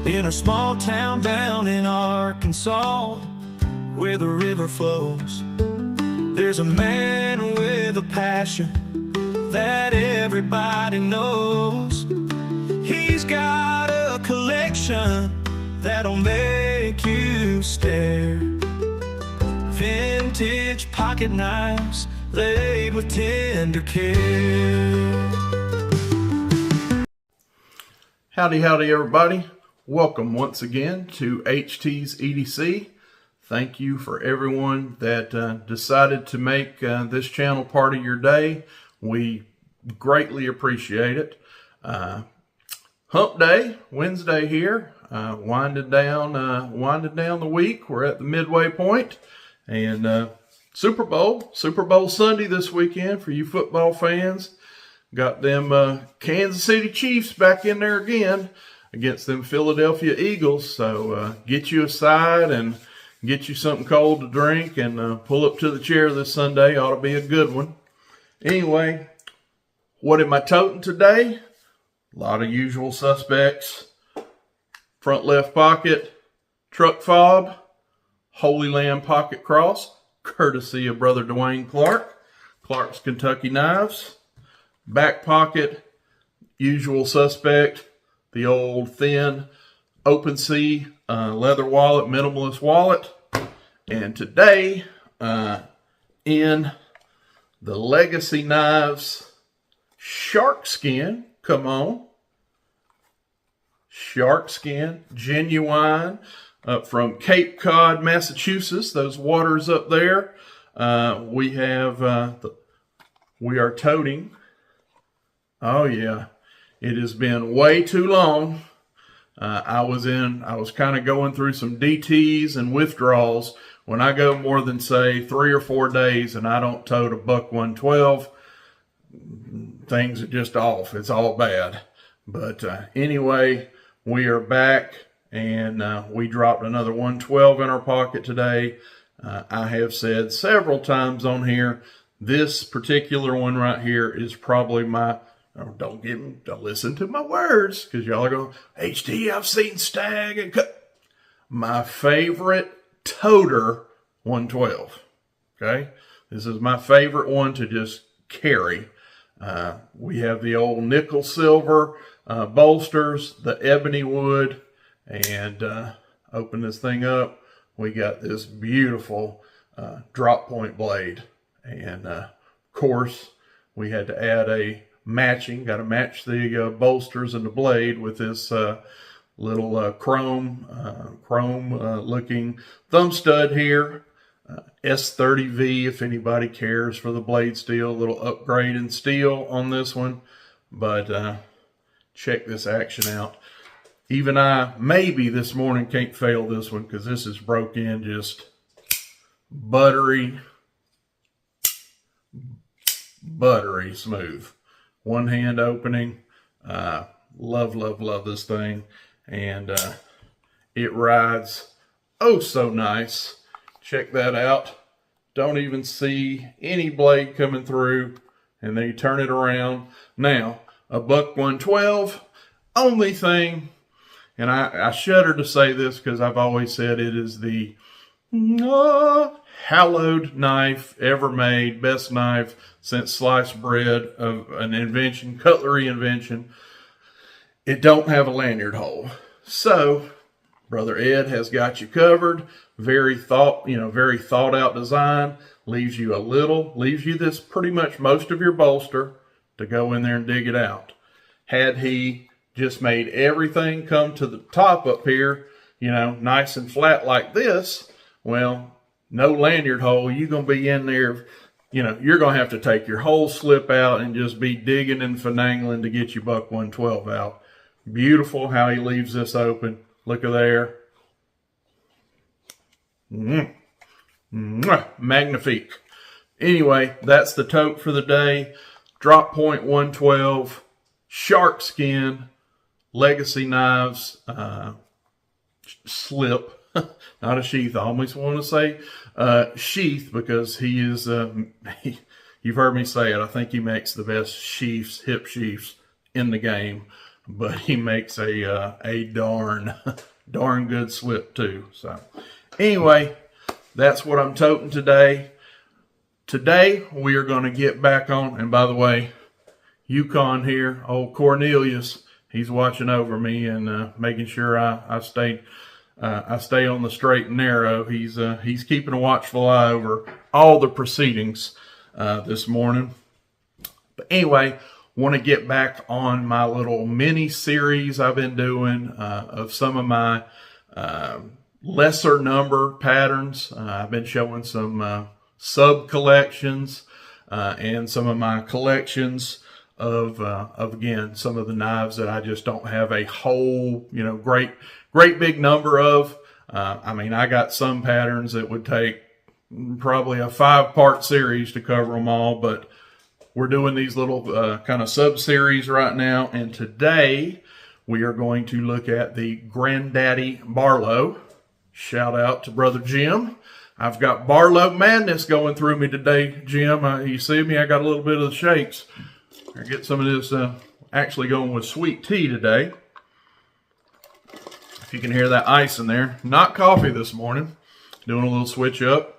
in a small town down in Arkansas, where the river flows. There's a man with a passion that everybody knows. He's got a collection that'll make you stare. Vintage pocket knives laid with tender care. Howdy, howdy, everybody. Welcome once again to HT's EDC. Thank you for everyone that decided to make this channel part of your day. We greatly appreciate it. Hump Day, Wednesday here, winding down the week. We're at the midway point, and Super Bowl Sunday this weekend for you football fans. Got them Kansas City Chiefs back in there again against them Philadelphia Eagles. So get you a side and get you something cold to drink and pull up to the chair this Sunday. Ought to be a good one. Anyway, what am I toting today? A lot of usual suspects. Front left pocket, truck fob, Holy Land pocket cross, courtesy of Brother Dwayne Clark, Clark's Kentucky Knives. Back pocket, usual suspect, the old thin open sea leather wallet, minimalist wallet. And today, in the Legacy Knives shark skin, come on, shark skin, genuine, from Cape Cod, Massachusetts, those waters up there. We are toting. Oh yeah, it has been way too long. I was kind of going through some DTs and withdrawals. When I go more than say 3 or 4 days and I don't tote a buck 112, things are just off. It's all bad. But anyway, we are back, and we dropped another 112 in our pocket today. I have said several times on here, this particular one right here is probably my, don't listen to my words, because y'all are going, HT, I've seen Stag and Cut. My favorite toter 112. Okay? This is my favorite one to just carry. We have the old nickel silver bolsters, the ebony wood, and open this thing up. We got this beautiful drop point blade. And of course, we had to add a matching, got to match the bolsters and the blade with this little chrome looking thumb stud here. S30V, if anybody cares for the blade steel, a little upgrade in steel on this one. But check this action out. Even I, maybe this morning, can't fail this one, because this is broke in just buttery smooth. One hand opening. Love this thing. And it rides oh so nice. Check that out. Don't even see any blade coming through. And then you turn it around. Now, a buck 112. Only thing, and I shudder to say this because I've always said it is the hallowed knife ever made, best knife since sliced bread, of an invention, cutlery invention. It don't have a lanyard hole. So Brother Ed has got you covered. Very thought out design. Leaves you this pretty much most of your bolster to go in there and dig it out. Had he just made everything come to the top up here, nice and flat like this, well, no lanyard hole, you're going to be in there, you're going to have to take your whole slip out and just be digging and finagling to get your buck 112 out. Beautiful how he leaves this open. Look at there. Magnifique. Anyway, that's the tote for the day. Drop point 112, shark skin, Legacy Knives, slip, not a sheath. I almost want to say sheath, because he is, you've heard me say it, I think he makes the best sheaths, hip sheaths in the game. but he makes a darn good slip too. So anyway, that's what I'm toting today. Today we are going to get back on, and by the way, Yukon here, old Cornelius, he's watching over me and making sure I stay on the straight and narrow. He's keeping a watchful eye over all the proceedings this morning. But anyway, want to get back on my little mini series I've been doing of some of my lesser number patterns. I've been showing some sub collections and some of my collections of again, some of the knives that I just don't have a whole, great big number of. I mean, I got some patterns that would take probably a 5-part series to cover them all, but we're doing these little kind of sub series right now. And today we are going to look at the Granddaddy Barlow. Shout out to Brother Jim. I've got Barlow madness going through me today, Jim. You see me? I got a little bit of the shakes. I get some of this actually going with sweet tea today. If you can hear that ice in there. Not coffee this morning. Doing a little switch up.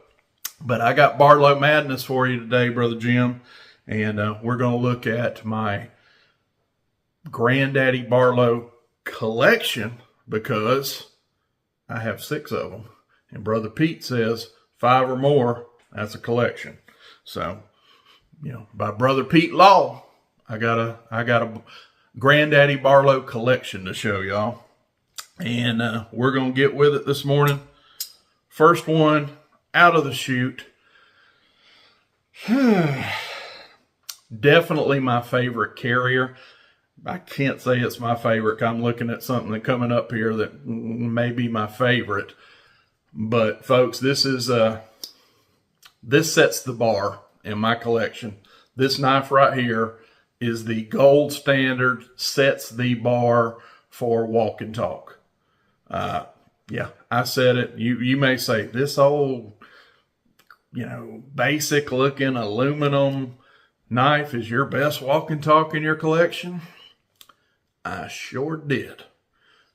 But I got Barlow madness for you today, Brother Jim. And we're going to look at my Granddaddy Barlow collection because I have 6 of them. And Brother Pete says 5 or more, that's a collection. So, by Brother Pete Law, I got a Granddaddy Barlow collection to show y'all. And we're going to get with it this morning. First one out of the chute. Definitely my favorite carrier. I can't say it's my favorite. I'm looking at something that coming up here that may be my favorite. But folks, this sets the bar in my collection. This knife right here is the gold standard, sets the bar for walk and talk. Yeah, I said it. You may say this old, basic looking aluminum knife is your best walk and talk in your collection. I sure did.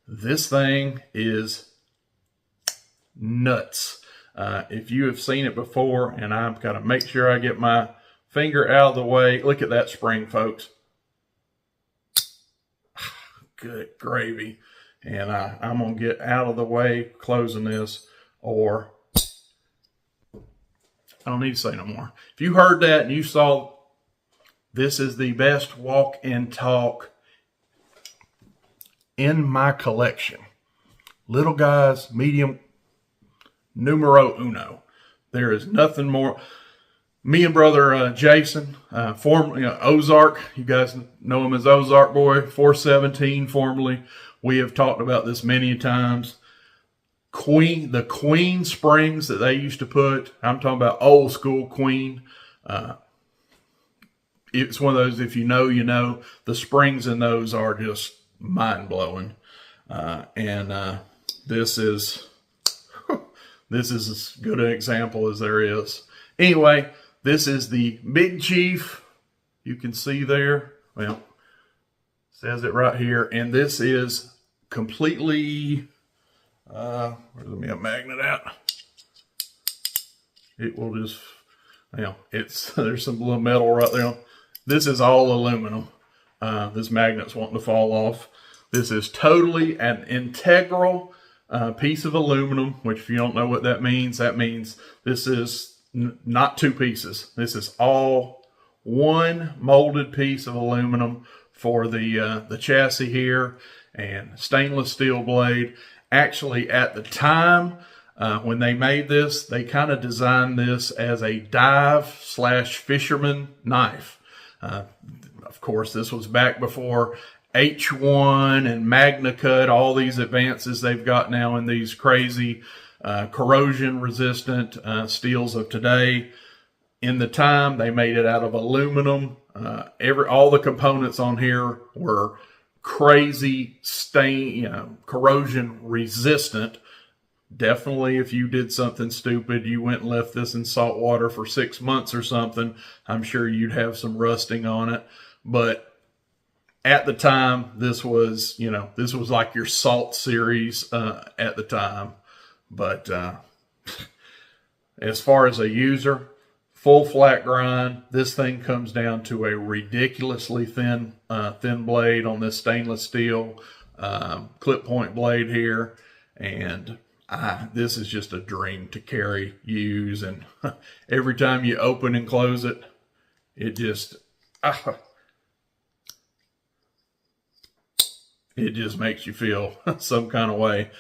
This thing is nuts. If you have seen it before, and I've got to make sure I get my finger out of the way. Look at that spring, folks. Good gravy. And I'm going to get out of the way closing this, or I don't need to say no more. If you heard that and you saw, this is the best walk and talk in my collection. Little guys, medium, numero uno. There is nothing more. Me and Brother Jason, formerly Ozark, you guys know him as Ozark Boy, 417 formerly. We have talked about this many times. The Queen springs that they used to put, I'm talking about old school Queen. It's one of those, if you know, you know. The springs in those are just mind-blowing. This is as good an example as there is. Anyway, this is the Big Chief. You can see there. Well, says it right here. And this is completely, where's me a magnet at? It will just, there's some little metal right there. This is all aluminum. This magnet's wanting to fall off. This is totally an integral piece of aluminum, which if you don't know what that means this is not 2 pieces. This is all one molded piece of aluminum for the chassis here, and stainless steel blade. Actually, at the time when they made this, they kind of designed this as a dive/fisherman knife. Of course, this was back before H1 and Magna Cut, all these advances they've got now in these crazy corrosion resistant steels of today. In the time, they made it out of aluminum. All the components on here were crazy corrosion resistant. Definitely, if you did something stupid, you went and left this in salt water for 6 months or something, I'm sure you'd have some rusting on it. But at the time, this was, this was like your Salt series at the time. But as far as a user, full flat grind, this thing comes down to a ridiculously thin blade on this stainless steel clip point blade here. And this is just a dream to carry, use, and every time you open and close it, it just it just makes you feel some kind of way.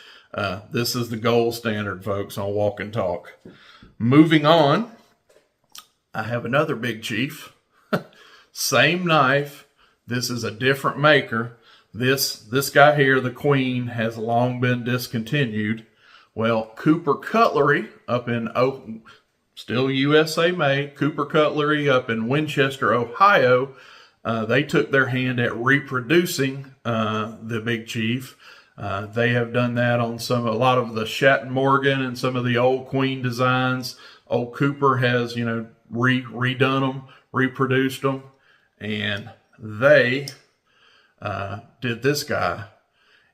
This is the gold standard, folks, on Walk and Talk. Moving on, I have another Big Chief. Same knife. This is a different maker. This guy here, the Queen, has long been discontinued. Well, Cooper Cutlery up in, still USA made, Cooper Cutlery up in Winchester, Ohio, they took their hand at reproducing the Big Chief. They have done that on a lot of the Shatton Morgan and some of the old Queen designs. Old Cooper has, redone them, reproduced them, and they did this guy.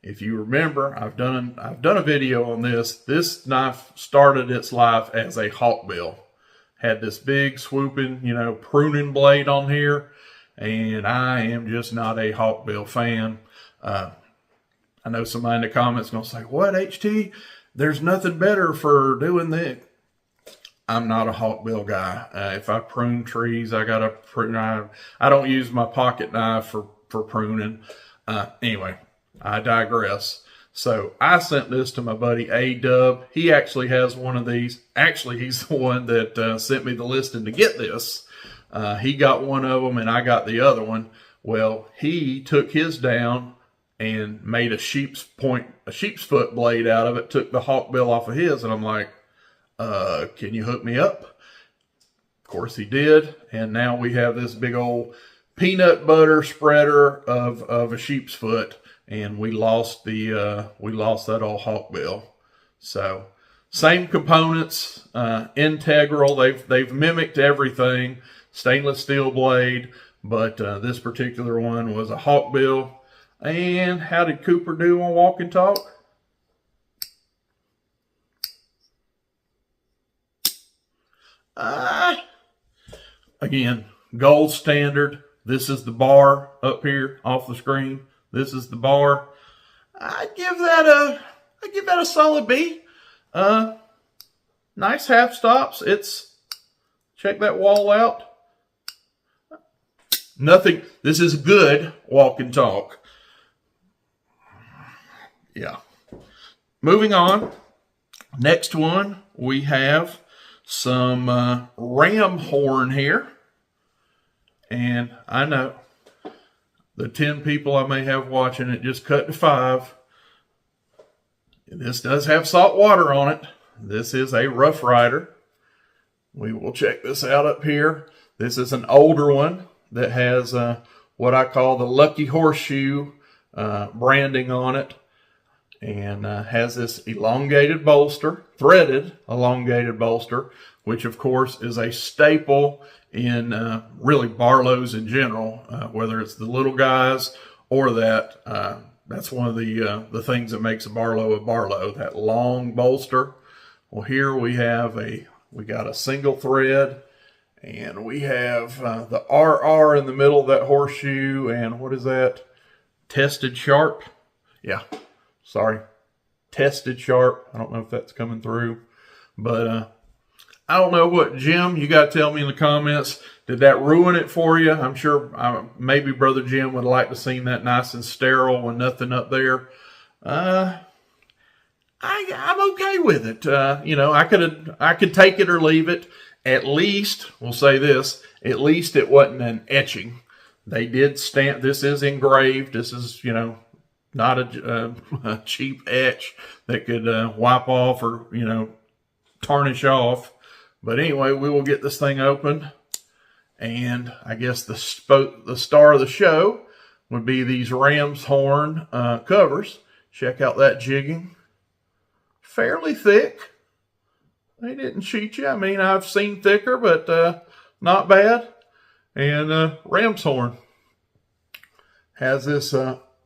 If you remember, I've done a video on this. This knife started its life as a hawkbill. Had this big swooping, pruning blade on here, and I am just not a hawkbill fan. I know somebody in the comments is going to say, "What, HT? There's nothing better for doing that." I'm not a hawkbill guy. If I prune trees, I got to prune. I don't use my pocket knife for pruning. Anyway, I digress. So I sent this to my buddy A-Dub. He actually has one of these. Actually, he's the one that sent me the listing to get this. He got one of them and I got the other one. Well, he took his down and made a sheep's foot blade out of it, took the hawkbill off of his, and I'm like, can you hook me up? Of course he did, and now we have this big old peanut butter spreader of a sheep's foot, and we lost that old hawkbill. So same components, integral. They've mimicked everything, stainless steel blade, but this particular one was a hawkbill. And how did Cooper do on Walk and Talk? Again, gold standard. This is the bar up here off the screen. This is the bar. I'd give that a solid B. Nice half stops. Check that wall out. Nothing. This is good Walk and Talk. Yeah. Moving on. Next one, we have some ram horn here. And I know the 10 people I may have watching it just cut to 5. This does have salt water on it. This is a Rough Rider. We will check this out up here. This is an older one that has what I call the Lucky Horseshoe branding on it. And has this elongated bolster, threaded elongated bolster, which of course is a staple in really Barlows in general, whether it's the little guys or that. That's one of the things that makes a Barlow, that long bolster. Well, here we got a single thread, and we have the RR in the middle of that horseshoe, and what is that? Tested sharp? Yeah. Sorry, tested sharp. I don't know if that's coming through, but I don't know what, Jim, you got to tell me in the comments, did that ruin it for you? I'm sure maybe Brother Jim would like to see that nice and sterile with nothing up there. I'm okay with it. I could take it or leave it. At least, we'll say this, at least it wasn't an etching. They did stamp, this is engraved. This is, not a cheap etch that could wipe off or, tarnish off. But anyway, we will get this thing open. And I guess the star of the show would be these ram's horn covers. Check out that jigging. Fairly thick. They didn't cheat you. I mean, I've seen thicker, but not bad. And ram's horn. has this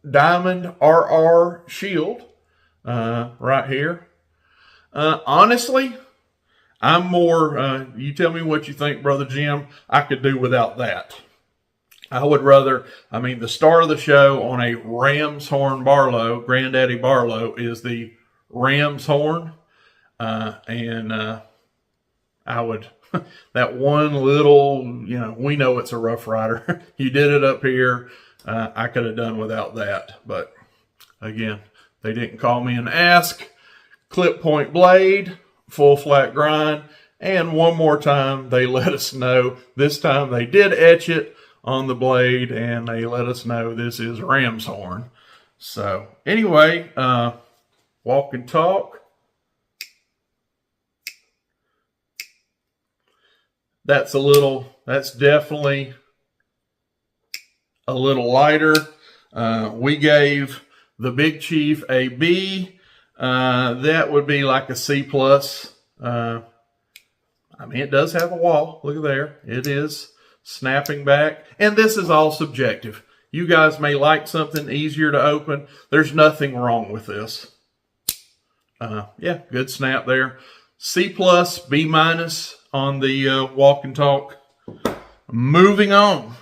diamond RR shield right here. Honestly, I'm more, you tell me what you think, Brother Jim, I could do without that. I would rather, the star of the show on a ram's horn Barlow, Granddaddy Barlow, is the ram's horn. I would, that one little, we know it's a Rough Rider. You did it up here. I could have done without that. But again, they didn't call me and ask. Clip point blade, full flat grind. And one more time, they let us know. This time they did etch it on the blade, and they let us know this is ram's horn. So anyway, walk and talk. That's definitely a little lighter. We gave the Big Chief a B. That would be like a C+. It does have a wall. Look at there. It is snapping back. And this is all subjective. You guys may like something easier to open. There's nothing wrong with this. Yeah, good snap there. C+, B- on the walk and talk. Moving on.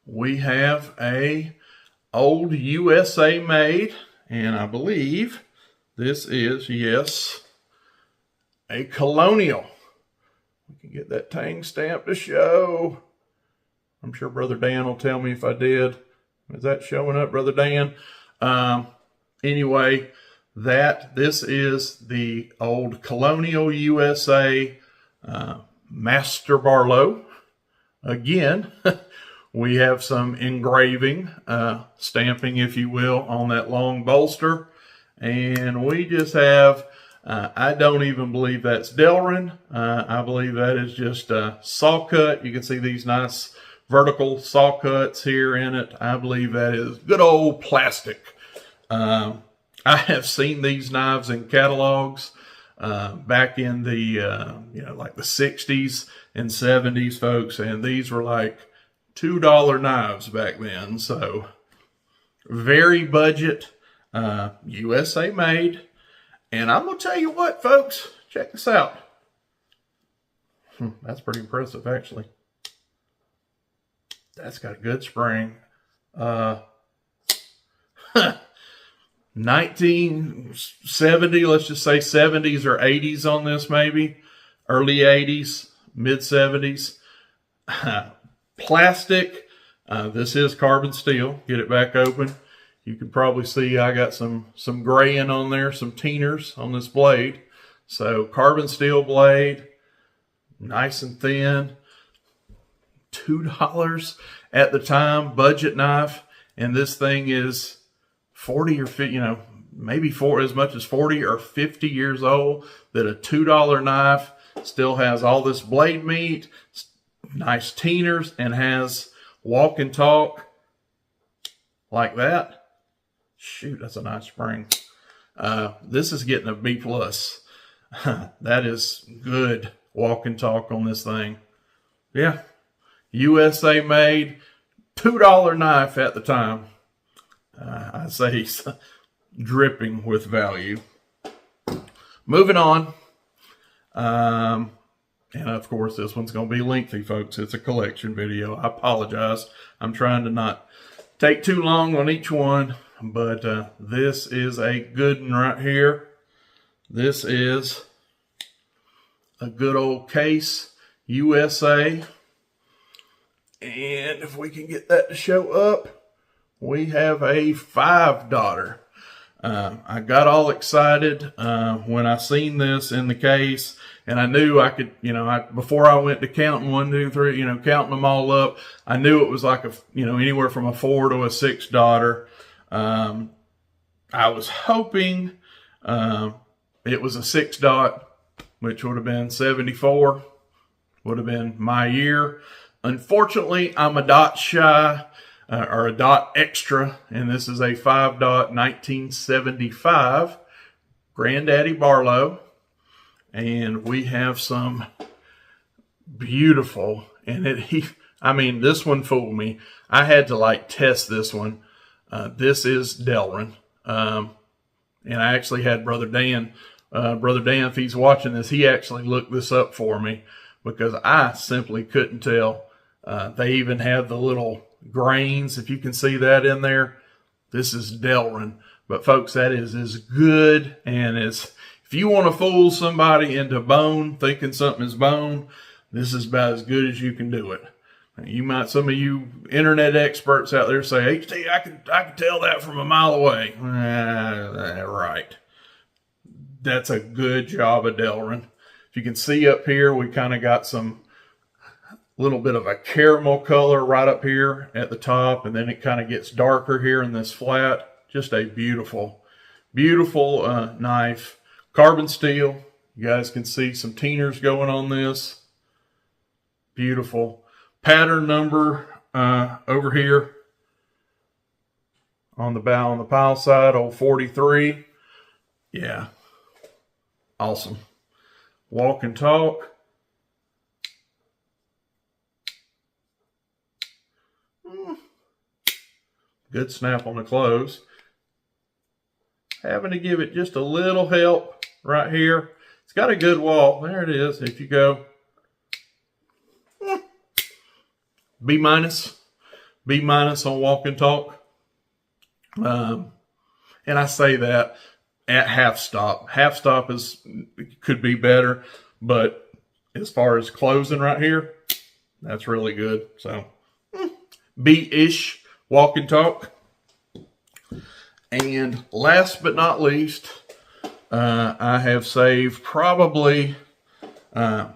We have a old USA made, and I believe this is, yes, a Colonial. We can get that tang stamp to show. I'm sure Brother Dan will tell me if I did. Is that showing up, Brother Dan? Anyway, this is the old Colonial USA Master Barlow. Again, we have some engraving, stamping, if you will, on that long bolster. And we just have, I don't even believe that's Delrin. I believe that is just a saw cut. You can see these nice vertical saw cuts here in it. I believe that is good old plastic. I have seen these knives in catalogs back in the, like the 60s and 70s, folks. And these were like $2 knives back then. So very budget, USA made. And I'm going to tell you what, folks, check this out. That's pretty impressive, actually. That's got a good spring. 1970, let's just say 70s or 80s on this, maybe. Early 80s, mid 70s. Plastic. This is carbon steel. Get it back open. You can probably see I got some graying on there, some teeners on this blade. So carbon steel blade, nice and thin. $2 at the time, budget knife. And this thing is 40 or 50, maybe as much as 40 or 50 years old, that a $2 knife still has all this blade meat, nice teeners, and has walk and talk like that. Shoot, that's a nice spring. This is getting a B+. That is good walk and talk on this thing. Yeah, USA made, $2 knife at the time. I say he's dripping with value. Moving on. And of course, this one's going to be lengthy, folks. It's a collection video. I apologize. I'm trying to not take too long on each one. But this is a good one right here. This is a good old case, USA. And if we can get that to show up, we have a 5-daughter. I got all excited when I seen this in the case, and I knew I could, before I went to counting 1, 2, 3, counting them all up, I knew it was like anywhere from a 4 to a 6 daughter. I was hoping it was a 6 dot, which would have been 74, would have been my year. Unfortunately, I'm a dot shy, or a dot extra, and this is a 5 dot 1975 Granddaddy Barlow. And we have some beautiful, and I mean, this one fooled me. I had to like test this one. This is Delrin. And I actually had Brother Dan, if he's watching this, he actually looked this up for me because I simply couldn't tell. They even have the little grains, if you can see that in there. This is Delrin. But folks, that is as good and as, if you want to fool somebody into bone, thinking something is bone, this is about as good as you can do it. You might, some of you internet experts out there say, HT, I can tell that from a mile away. Right. That's a good job of Delrin. If you can see up here, we kind of got some little bit of a caramel color right up here at the top, and then it kind of gets darker here in this flat. Just a beautiful, beautiful knife. Carbon steel. You guys can see some teeners going on this. Beautiful. Pattern number over here on the bow on the pile side, old 43. Yeah. Awesome. Walk and talk. Good snap on the close. Having to give it just a little help right here. It's got a good wall. There it is. If you go B minus on walk and talk. And I say that at half stop. Half stop could be better, but as far as closing right here, that's really good. So B-ish walk and talk. And last but not least, I have saved probably the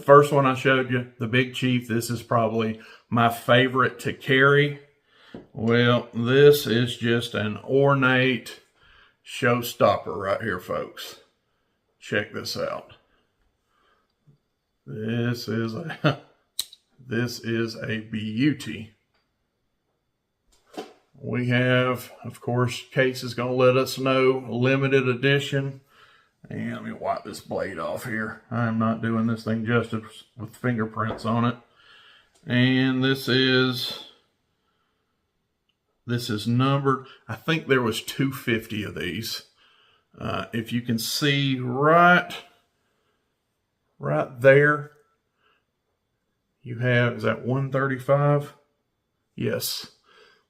first one I showed you, the Big Chief. This is probably my favorite to carry. Well, this is just an ornate showstopper right here, folks. Check this out. This is a beauty. We have, of course, Case is going to let us know, limited edition. And let me wipe this blade off here. I'm not doing this thing justice with fingerprints on it. And this is numbered. I think there was 250 of these. If you can see right there, you have, is that 135? Yes.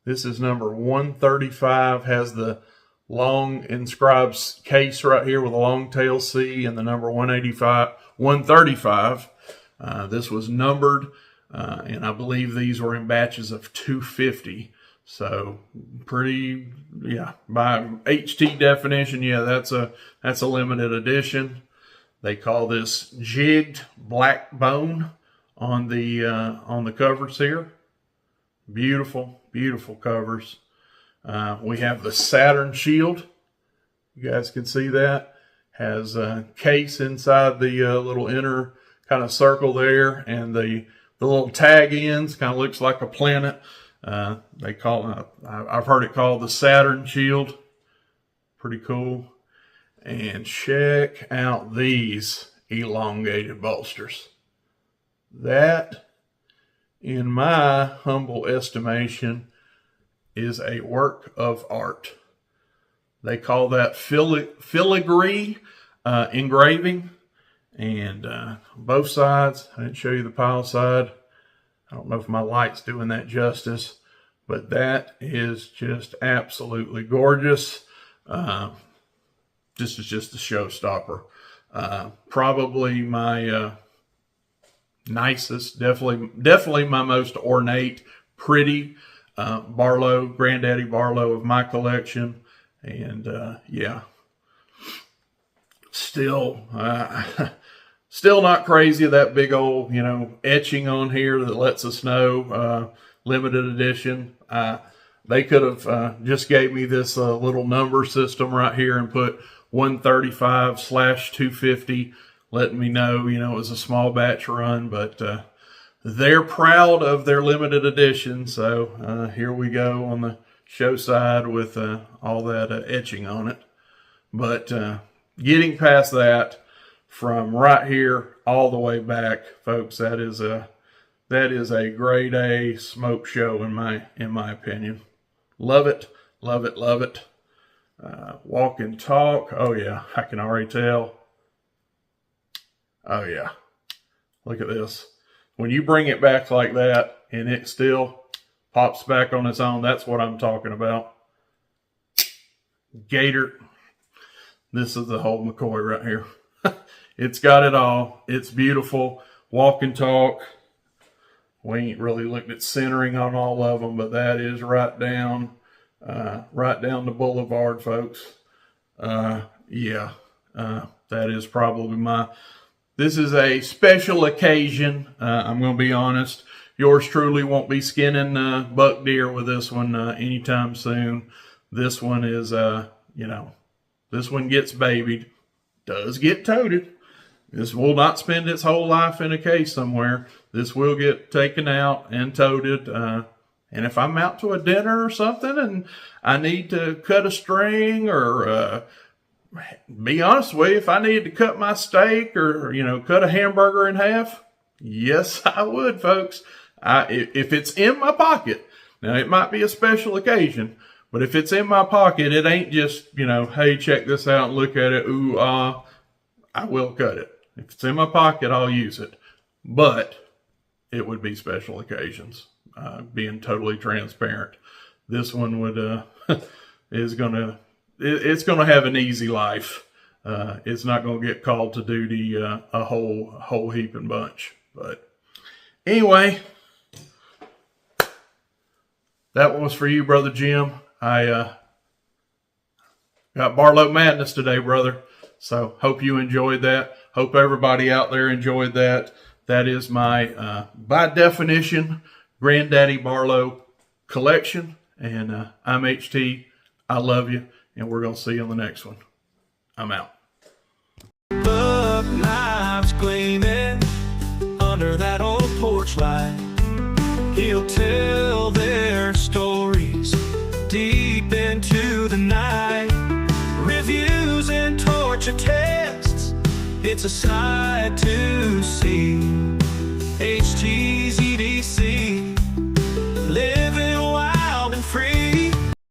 This is number 135, has the long inscribed case right here with a long tail C and the number 135. This was numbered, and I believe these were in batches of 250. So pretty, yeah, by HT definition, yeah, that's a limited edition. They call this jigged black bone on the covers here. Beautiful, beautiful covers. We have the Saturn shield. You guys can see that. Has a case inside the little inner kind of circle there, and the little tag ends kind of looks like a planet. They call I've heard it called the Saturn shield. Pretty cool. And check out these elongated bolsters. That, in my humble estimation, is a work of art. They call that filigree engraving. And both sides, I didn't show you the pile side. I don't know if my light's doing that justice, but that is just absolutely gorgeous. This is just a showstopper. Probably my nicest, definitely my most ornate, pretty Barlow, Granddaddy Barlow of my collection. And yeah, still not crazy of that big old, etching on here that lets us know limited edition. They could have just gave me this little number system right here and put 135/250, letting me know, it was a small batch run, but they're proud of their limited edition. So here we go on the show side with all that etching on it. But getting past that, from right here all the way back, folks. That is a grade A smoke show in my opinion. Love it, love it, love it. Walk and talk. Oh yeah, I can already tell. Oh yeah, look at this. When you bring it back like that and it still pops back on its own, that's what I'm talking about. Gator. This is the whole McCoy right here. It's got it all. It's beautiful. Walk and talk. We ain't really looked at centering on all of them, but that is right down the boulevard, folks. Yeah, that is probably this is a special occasion. I'm going to be honest. Yours truly won't be skinning buck deer with this one anytime soon. This one is, this one gets babied, does get toted. This will not spend its whole life in a case somewhere. This will get taken out and toted. And if I'm out to a dinner or something and I need to cut a string or, be honest with you, if I needed to cut my steak or, cut a hamburger in half, yes, I would, folks. If it's in my pocket, now it might be a special occasion, but if it's in my pocket, it ain't just, hey, check this out and look at it. Ooh, I will cut it. If it's in my pocket, I'll use it. But it would be special occasions, being totally transparent. This one would, it's going to have an easy life. It's not going to get called to duty a whole heap and bunch. But anyway, that one was for you, Brother Jim. I got Barlow Madness today, brother. So hope you enjoyed that. Hope everybody out there enjoyed that. That is my, by definition, Granddaddy Barlow collection. And I'm HT. I love you. And we're going to see you on the next one. I'm out. Buck knives gleaming under that old porch light. He'll tell their stories deep into the night. Reviews and torture tests. It's a sight to